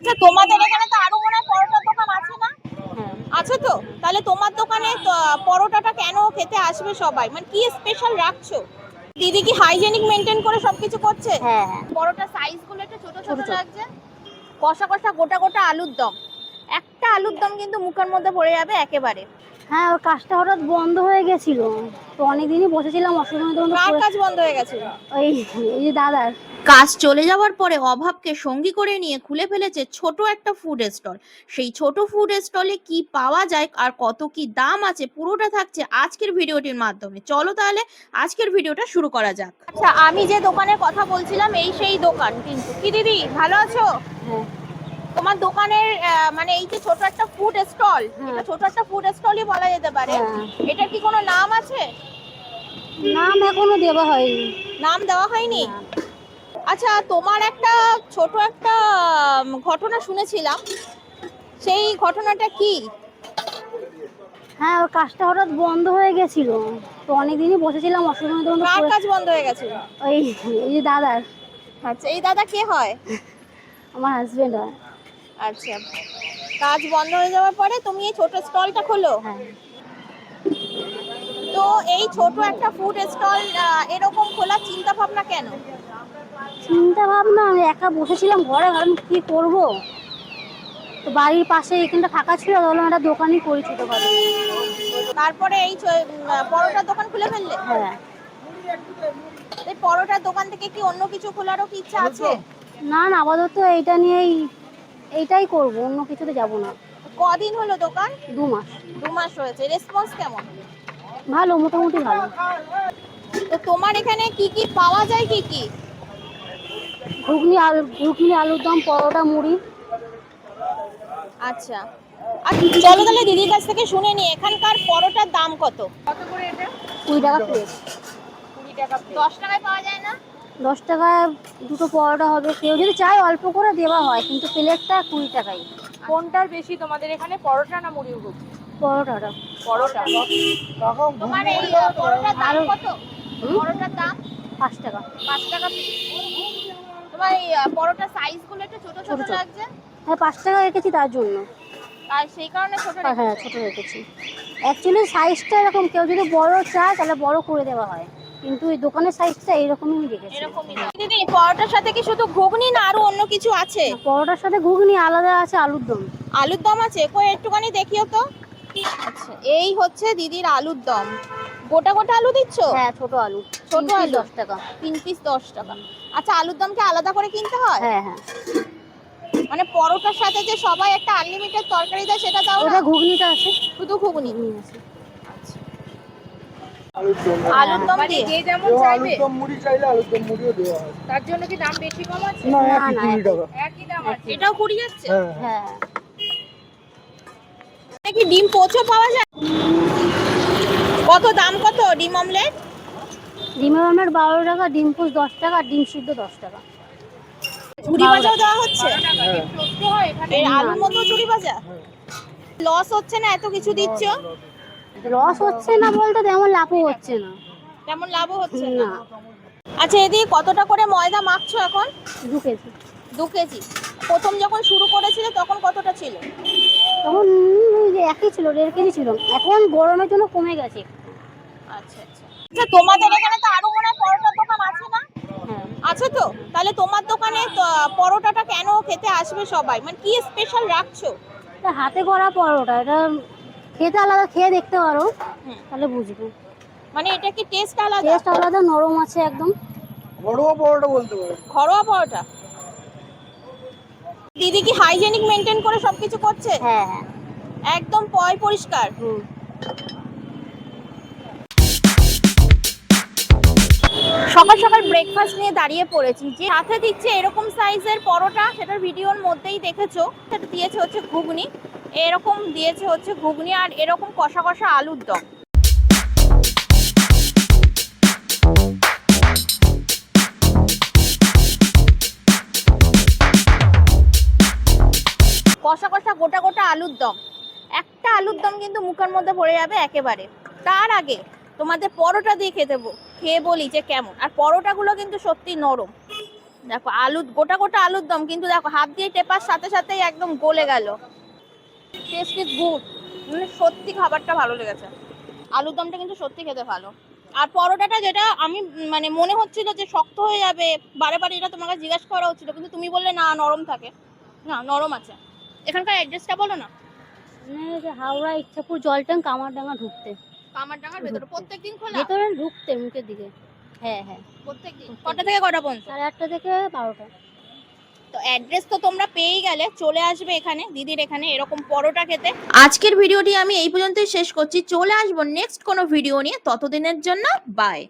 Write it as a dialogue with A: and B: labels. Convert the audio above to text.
A: আচ্ছা, তোমাদের এখানে তো আরো মনে হয় পরোটার দোকান আছে না? আছে তো? তাহলে তোমার দোকানে পরোটাটা কেন খেতে আসবে সবাই? মানে কি স্পেশাল রাখছো? দিদি কি হাইজেনিক মেনটেন করে সবকিছু করছে?
B: হ্যাঁ হ্যাঁ।
A: পরোটার সাইজ গুলো একটু ছোট ছোট লাগছে। কষা কষা গোটা গোটা আলুর দম, একটা আলুর দম কিন্তু মুখের মধ্যে পড়ে যাবে একেবারে।
B: হ্যাঁ, ওর কাজটা হঠাৎ বন্ধ হয়ে গেছিল, তো অনেকদিনই বসেছিলাম অসুবিধা।
A: কার কাজ বন্ধ হয়ে গেছে?
B: ওই এই যে দাদার
A: কাজ চলে যাওয়ার পরে অভাবকে সঙ্গী করে নিয়ে খুলে ফেলেছে ছোট একটা ফুড স্টল। সেই ছোট ফুড স্টলে কি পাওয়া যায় আর কত কি দাম আছে পুরোটা থাকছে আজকের ভিডিওটির মাধ্যমে। চলো তাহলে আজকের ভিডিওটা শুরু করা যাক। আচ্ছা, আমি যে দোকানের কথা বলছিলাম এই সেই দোকান কিন্তু। কি দিদি, ভালো আছো?
B: হ্যাঁ
A: তোমার দোকানের মানে এই যে ছোট একটা ফুড স্টল, এটা ছোট একটা ফুড স্টলই বলা যেতে পারে। এটার কি কোনো নাম আছে?
B: নাম এখনো দেওয়া হয়নি।
A: নাম দেওয়া হয়নি? আচ্ছা, তোমার একটা ছোট একটা ঘটনা শুনেছিলাম, সেই ঘটনাটা কি?
B: হ্যাঁ, ওর কাজটা হঠাৎ বন্ধ হয়ে গেছিল, তো অনেকদিনই বসেছিলাম অসুবিধা।
A: কার কাজ বন্ধ হয়ে গেছে?
B: ওই এই যে দাদার।
A: আচ্ছা, এই দাদা কে হয়?
B: আমার হাজবেন্ড হয়।
A: আচ্ছা, কাজ বন্ধ হয়ে যাওয়ার পরে তুমি এই ছোট স্টলটা খোলো।
B: হ্যাঁ।
A: তো এই ছোট একটা ফুড স্টল এরকম খোলার চিন্তা ভাবনা কেন?
B: চিন্তা ভাবনা, আমি একা বসেছিলাম ঘরে, ভাবলাম কি করবো, তো বাড়ির পাশে এখানটা ফাঁকা ছিল, তাহলে একটা দোকানই করি ছোটখাটো।
A: তারপরে এই পরোটার দোকান খুলে ফেললে?
B: হ্যাঁ।
A: এই পরোটার দোকান থেকে কি অন্য কিছু খোলারও কি ইচ্ছা আছে?
B: না না, আপাতত এইটা নিয়েই, এইটাই করবো, অন্য কিছুতে যাবো না।
A: কদিন হলো দোকান?
B: 2 মাস।
A: 2 মাস হয়েছে। রেসপন্স কেমন?
B: ভালো, মোটামুটি ভালো।
A: তো তোমার এখানে কি কি পাওয়া যায়? কি কি?
B: ঘুগনি, আলুর দম, পরোটা, মুড়ি।
A: আচ্ছা, আর চলো তাহলে দিদির কাছ থেকে শুনে নি এখানকার পরোটার দাম কত? কত করে এটা?
B: 20 টাকা প্লেট।
A: 20 টাকা। 10 টাকায় পাওয়া যায় না?
B: 10 টাকায় দুটো পরোটা হবে, কেউ যদি চায় অল্প করে দেওয়া হয়, কিন্তু প্লেটটা 20 টাকাই।
A: কোনটার বেশি তোমাদের এখানে, পরোটা না মুড়ির ঘুগনি?
B: পরোটাটা।
A: পরোটা। তোমার এই পরোটার দাম কত? পরোটার দাম
B: 5 টাকা।
A: 5 টাকা। তোমার এই পরোটার সাইজ গুলো একটু ছোট ছোট লাগছে।
B: হ্যাঁ, 5 টাকা রেখেছি তার জন্য।
A: আর সেই কারণে ছোট রেখেছো?
B: হ্যাঁ, ছোট রেখেছি। অ্যাকচুয়ালি সাইজটা এরকম, কেউ যদি বড় চায় তাহলে বড় করে দেওয়া হয়, কিন্তু এই দোকানের সাইজটা এইরকমই রেখেছি।
A: এরকমই। দিদি, পরোটার সাথে কি শুধু ঘুগনি না আরো অন্য কিছু আছে?
B: পরোটার সাথে ঘুগনি আলাদা আছে, আলুর দম।
A: আলুর দম আছে? কই একটুখানি দেখিও তো। আচ্ছা, এই হচ্ছে দিদির আলুর দম। গোটা গোটা আলু দিচ্ছ?
B: হ্যাঁ, ছোট আলু।
A: ছোট আলু
B: 10 টাকা।
A: 3 পিস 10 টাকা। আচ্ছা, আলুর দম কি আলাদা করে কিনতে হয়?
B: হ্যাঁ হ্যাঁ।
A: মানে পরোটার সাথে যে সবাই একটা আনলিমিটেড তরকারি দেয় সেটা দাও না?
B: ওটা ঘুগনিটা আছে।
A: শুধু ঘুগনি
B: আছে।
A: আলুর দম দিয়ে
C: যে যেমন চাইবে,
D: আলুর দম মুড়ি চাইলে আলুর দম মুড়িও দেওয়া হয়।
C: তার জন্য কি দাম বেশি কম আছে?
D: না,
B: না,
D: একই
B: না,
D: 20 টাকা।
C: একই দাম আছে।
A: এটাও 20 যাচ্ছে?
D: হ্যাঁ।
B: হ্যাঁ।
A: কি ডিম পোচও পাওয়া যায়? কত দাম, কত ডিম অমলেট?
B: ডিমের অমলেট 12 টাকা, ডিম পোচ 10 টাকা, আর ডিম সিদ্ধ 10 টাকা।
A: ঝুড়ি ভাজাও দেওয়া হচ্ছে?
D: হ্যাঁ।
C: প্রশ্ন হয় এখানে।
A: এর আলুর মতো ঝুড়ি ভাজা? লস হচ্ছে না এত কিছু দিচ্ছ?
B: লস হচ্ছে না বলতে তেমন লাভও হচ্ছে না।
A: তেমন লাভও হচ্ছে না।
B: না।
A: আচ্ছা, এদিকে কতটা করে ময়দা মাখছো এখন?
B: 2 কেজি।
A: 2 কেজি। প্রথম যখন শুরু করেছিলে তখন কতটা ছিল?
B: তখন ওই যে একই ছিল, 1.5 কেজি ছিল, এখন গরমের জন্য কমে গেছে।
A: আচ্ছা আচ্ছা। আচ্ছা, তোমাদের এখানে তো আরো মনে হয় পরোটার দোকান আছে না?
B: হ্যাঁ।
A: আছে তো? তাহলে তোমার দোকানে পরোটাটা কেন খেতে আসবে সবাই? মানে কি স্পেশাল রাখছো?
B: এটা হাতে করা পরোটা, এটা খেতে আলাদা, খেয়ে দেখতে পারো তাহলে বুঝবে।
A: মানে এটা কি টেস্ট আলাদা?
B: টেস্ট আলাদা, নরম আছে একদম।
D: ঘরোয়া পরোটা বলতে পারো।
A: ঘরোয়া পরোটা। দিদি কি হাইজেনিক মেনটেন করে সবকিছু করছে?
B: হ্যাঁ হ্যাঁ।
A: একদম পরিষ্কার। সকাল সকাল ব্রেকফাস্ট নিয়ে দাঁড়িয়ে পড়েছি, যে সাথে দিচ্ছে এরকম সাইজের পরোটা, সেটার ভিডিওর মধ্যেই দেখেছো। সেটা দিয়েছে হচ্ছে ঘুগনি, এরকম দিয়েছে হচ্ছে ঘুগনি, আর এরকম কষা কষা আলুর দম। কষা কষা গোটা গোটা আলুর দম, একটা আলুর দম কিন্তু মুখের মধ্যে পড়ে যাবে একেবারে। তার আগে তোমাদের পরোটা দিয়ে খেয়ে বলি যে কেমন। আর পরোটাগুলো কিন্তু সত্যি নরম, দেখো আলু গোটা গোটা আলুর দম, কিন্তু দেখো হাত দিয়ে টেপার সাথে সাথেই একদম গলে গেল। টেস্ট ইজ গুড, মানে সত্যি খাবারটা ভালো লেগেছে। আলুর দমটা কিন্তু সত্যি খেতে ভালো। আর পরোটাটা যেটা আমি মানে মনে হচ্ছিল যে শক্ত হয়ে যাবে, বারে বারে এটা তোমাকে জিজ্ঞাসা করা হচ্ছিল, কিন্তু তুমি বললে না নরম থাকে। না, নরম আছে। এখানকার অ্যাড্রেসটা বলো না।
B: মানে যে হাওড়া ইচ্ছাপুর জলট্যাঙ্ক কামারডাঙ্গা ঢুকতে,
A: কামারডাঙ্গার ভেতরে প্রত্যেকদিন খোলা?
B: ভেতরে ঢুকতে মুখের দিকে। হ্যাঁ হ্যাঁ,
A: প্রত্যেকদিন কটা থেকে কটা পর্যন্ত?
B: 8:30 থেকে 12টা।
A: তো অ্যাড্রেস তো তোমরা পেয়েই গেলে, চলে আসবে এখানে দিদির এখানে এরকম পরোটা খেতে। আজকের ভিডিওটি আমি এই পর্যন্তই শেষ করছি, চলে আসবো নেক্সট কোনো ভিডিও নিয়ে, ততদিনের জন্য বাই।